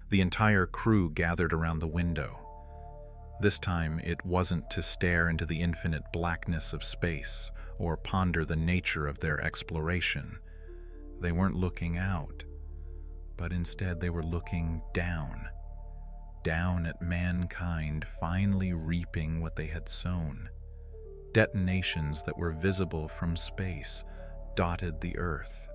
The entire crew gathered around the window. This time, it wasn't to stare into the infinite blackness of space or ponder the nature of their exploration. They weren't looking out, but instead they were looking down at mankind finally reaping what they had sown. Detonations that were visible from space dotted the earth.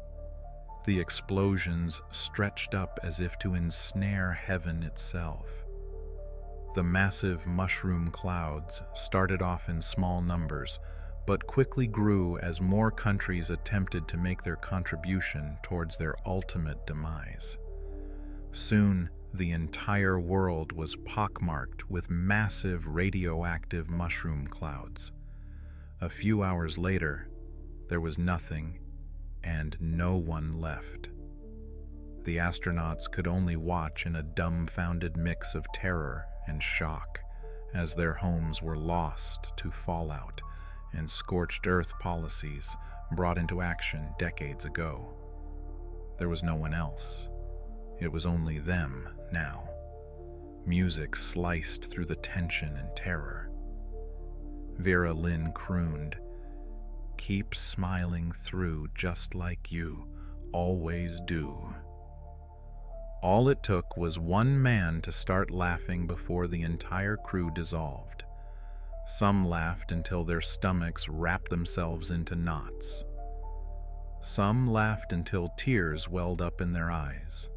The explosions stretched up as if to ensnare heaven itself. The massive mushroom clouds started off in small numbers, but quickly grew as more countries attempted to make their contribution towards their ultimate demise. Soon, the entire world was pockmarked with massive radioactive mushroom clouds. A few hours later, there was nothing and no one left. The astronauts could only watch in a dumbfounded mix of terror and shock as their homes were lost to fallout and scorched earth policies brought into action decades ago. There was no one else. It was only them now. Music sliced through the tension and terror. Vera Lynn crooned, "Keep smiling through just like you always do." All it took was one man to start laughing before the entire crew dissolved. Some laughed until their stomachs wrapped themselves into knots. Some laughed until tears welled up in their eyes.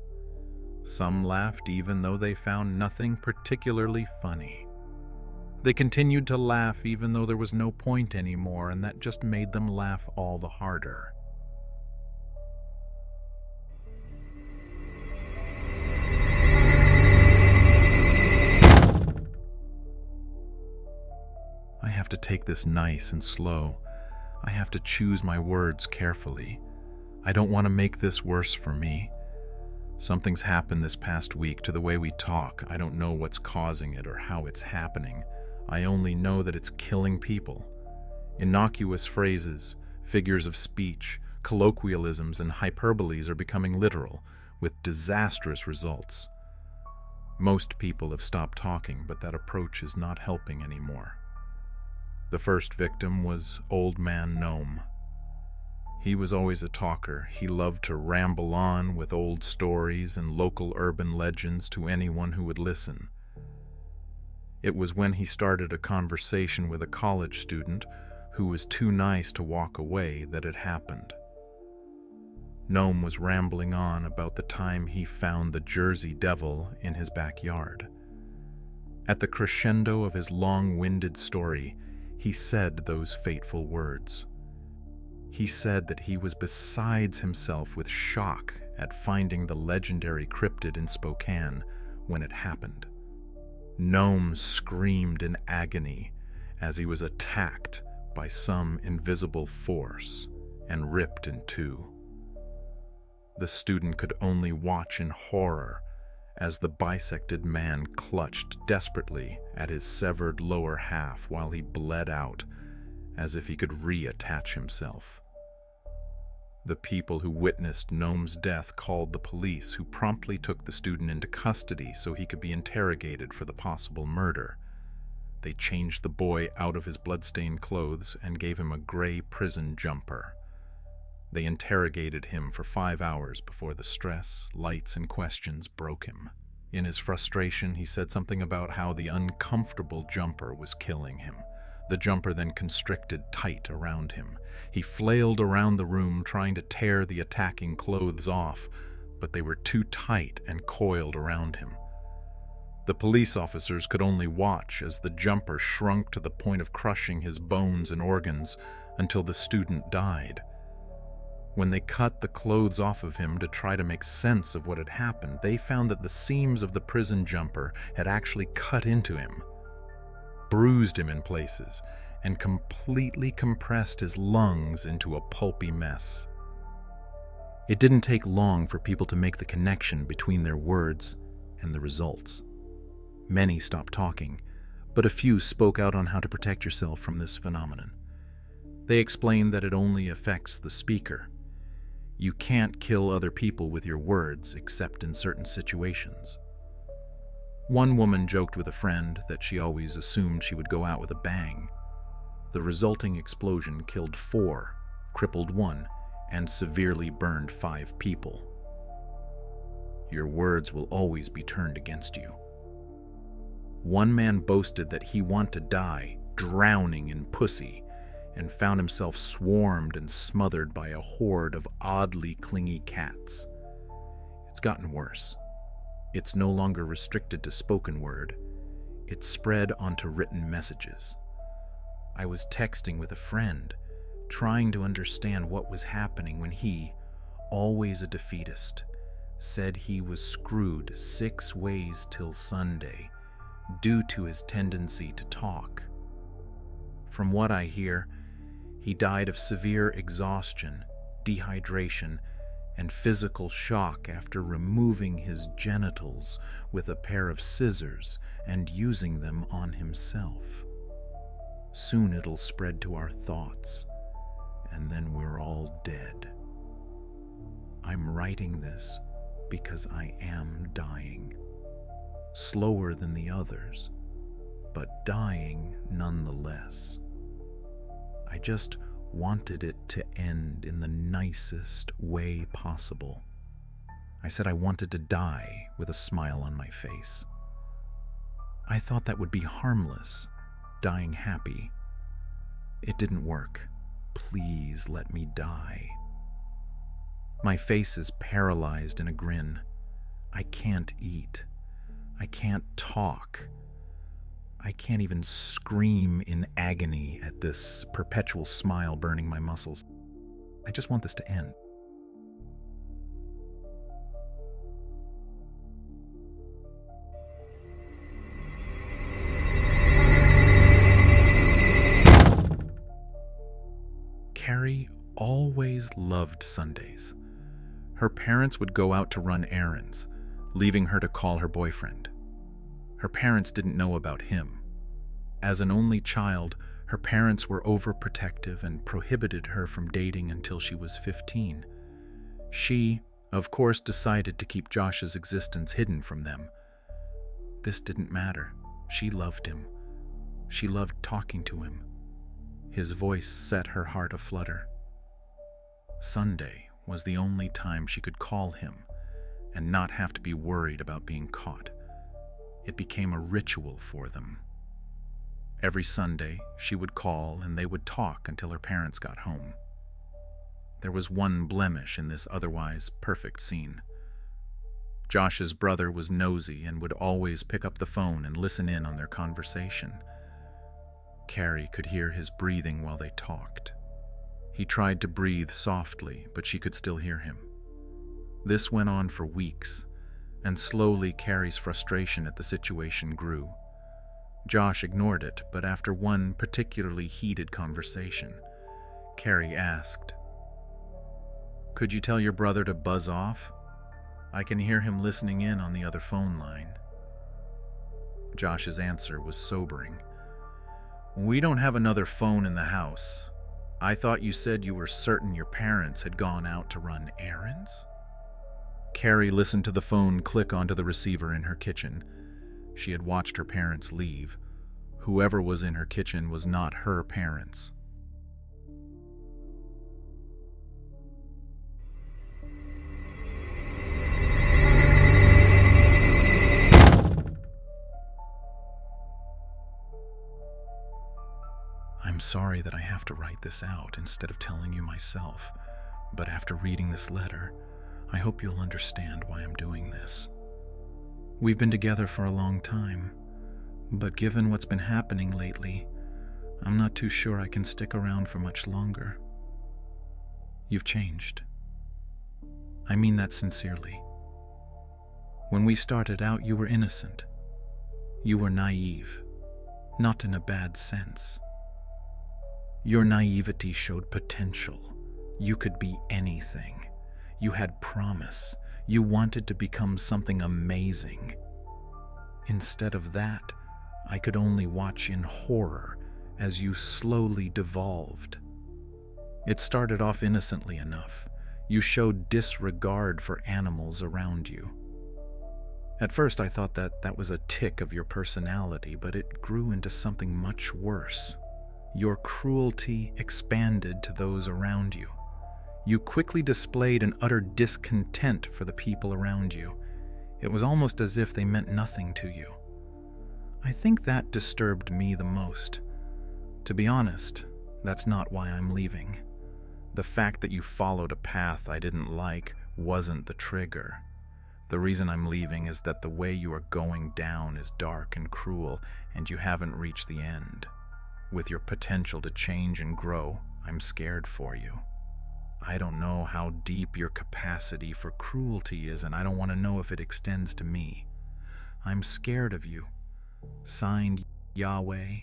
Some laughed even though they found nothing particularly funny. They continued to laugh even though there was no point anymore, and that just made them laugh all the harder. I have to take this nice and slow. I have to choose my words carefully. I don't want to make this worse for me. Something's happened this past week to the way we talk. I don't know what's causing it or how it's happening. I only know that it's killing people. Innocuous phrases, figures of speech, colloquialisms, and hyperboles are becoming literal, with disastrous results. Most people have stopped talking, but that approach is not helping anymore. The first victim was Old Man Gnome. He was always a talker. He loved to ramble on with old stories and local urban legends to anyone who would listen. It was when he started a conversation with a college student who was too nice to walk away that it happened. Gnome was rambling on about the time he found the Jersey Devil in his backyard. At the crescendo of his long-winded story, he said those fateful words. He said that he was besides himself with shock at finding the legendary cryptid in Spokane when it happened. Gnome screamed in agony as he was attacked by some invisible force and ripped in two. The student could only watch in horror as the bisected man clutched desperately at his severed lower half while he bled out as if he could reattach himself. The people who witnessed Gnome's death called the police, who promptly took the student into custody so he could be interrogated for the possible murder. They changed the boy out of his bloodstained clothes and gave him a gray prison jumper. They interrogated him for 5 hours before the stress, lights, and questions broke him. In his frustration, he said something about how the uncomfortable jumper was killing him. The jumper then constricted tight around him. He flailed around the room trying to tear the attacking clothes off, but they were too tight and coiled around him. The police officers could only watch as the jumper shrunk to the point of crushing his bones and organs until the student died. When they cut the clothes off of him to try to make sense of what had happened, they found that the seams of the prison jumper had actually cut into him, bruised him in places, and completely compressed his lungs into a pulpy mess. It didn't take long for people to make the connection between their words and the results. Many stopped talking, but a few spoke out on how to protect yourself from this phenomenon. They explained that it only affects the speaker. You can't kill other people with your words except in certain situations. One woman joked with a friend that she always assumed she would go out with a bang. The resulting explosion killed 4, crippled 1, and severely burned 5 people. Your words will always be turned against you. One man boasted that he wanted to die drowning in pussy and found himself swarmed and smothered by a horde of oddly clingy cats. It's gotten worse. It's no longer restricted to spoken word. It's spread onto written messages. I was texting with a friend, trying to understand what was happening when he, always a defeatist, said he was screwed 6 ways till Sunday due to his tendency to talk. From what I hear, he died of severe exhaustion, dehydration, and physical shock after removing his genitals with a pair of scissors and using them on himself. Soon it'll spread to our thoughts, and then we're all dead. I'm writing this because I am dying. Slower than the others, but dying nonetheless. I just wanted it to end in the nicest way possible. I said I wanted to die with a smile on my face. I thought that would be harmless, dying happy. It didn't work. Please let me die. My face is paralyzed in a grin. I can't eat. I can't talk. I can't even scream in agony at this perpetual smile burning my muscles. I just want this to end. Carrie always loved Sundays. Her parents would go out to run errands, leaving her to call her boyfriend. Her parents didn't know about him. As an only child, her parents were overprotective and prohibited her from dating until she was 15. She, of course, decided to keep Josh's existence hidden from them. This didn't matter. She loved him. She loved talking to him. His voice set her heart aflutter. Sunday was the only time she could call him and not have to be worried about being caught. It became a ritual for them. Every Sunday, she would call and they would talk until her parents got home. There was one blemish in this otherwise perfect scene. Josh's brother was nosy and would always pick up the phone and listen in on their conversation. Carrie could hear his breathing while they talked. He tried to breathe softly, but she could still hear him. This went on for weeks, and slowly Carrie's frustration at the situation grew. Josh ignored it, but after one particularly heated conversation, Carrie asked, "Could you tell your brother to buzz off? I can hear him listening in on the other phone line." Josh's answer was sobering. "We don't have another phone in the house. I thought you said you were certain your parents had gone out to run errands?" Carrie listened to the phone click onto the receiver in her kitchen. She had watched her parents leave. Whoever was in her kitchen was not her parents. I'm sorry that I have to write this out instead of telling you myself, but after reading this letter, I hope you'll understand why I'm doing this. We've been together for a long time, but given what's been happening lately, I'm not too sure I can stick around for much longer. You've changed. I mean that sincerely. When we started out, you were innocent. You were naive, not in a bad sense. Your naivety showed potential. You could be anything. You had promise. You wanted to become something amazing. Instead of that, I could only watch in horror as you slowly devolved. It started off innocently enough. You showed disregard for animals around you. At first I thought that was a tick of your personality, but it grew into something much worse. Your cruelty expanded to those around you. You quickly displayed an utter discontent for the people around you. It was almost as if they meant nothing to you. I think that disturbed me the most. To be honest, that's not why I'm leaving. The fact that you followed a path I didn't like wasn't the trigger. The reason I'm leaving is that the way you are going down is dark and cruel, and you haven't reached the end. With your potential to change and grow, I'm scared for you. I don't know how deep your capacity for cruelty is, and I don't want to know if it extends to me. I'm scared of you. Signed, Yahweh,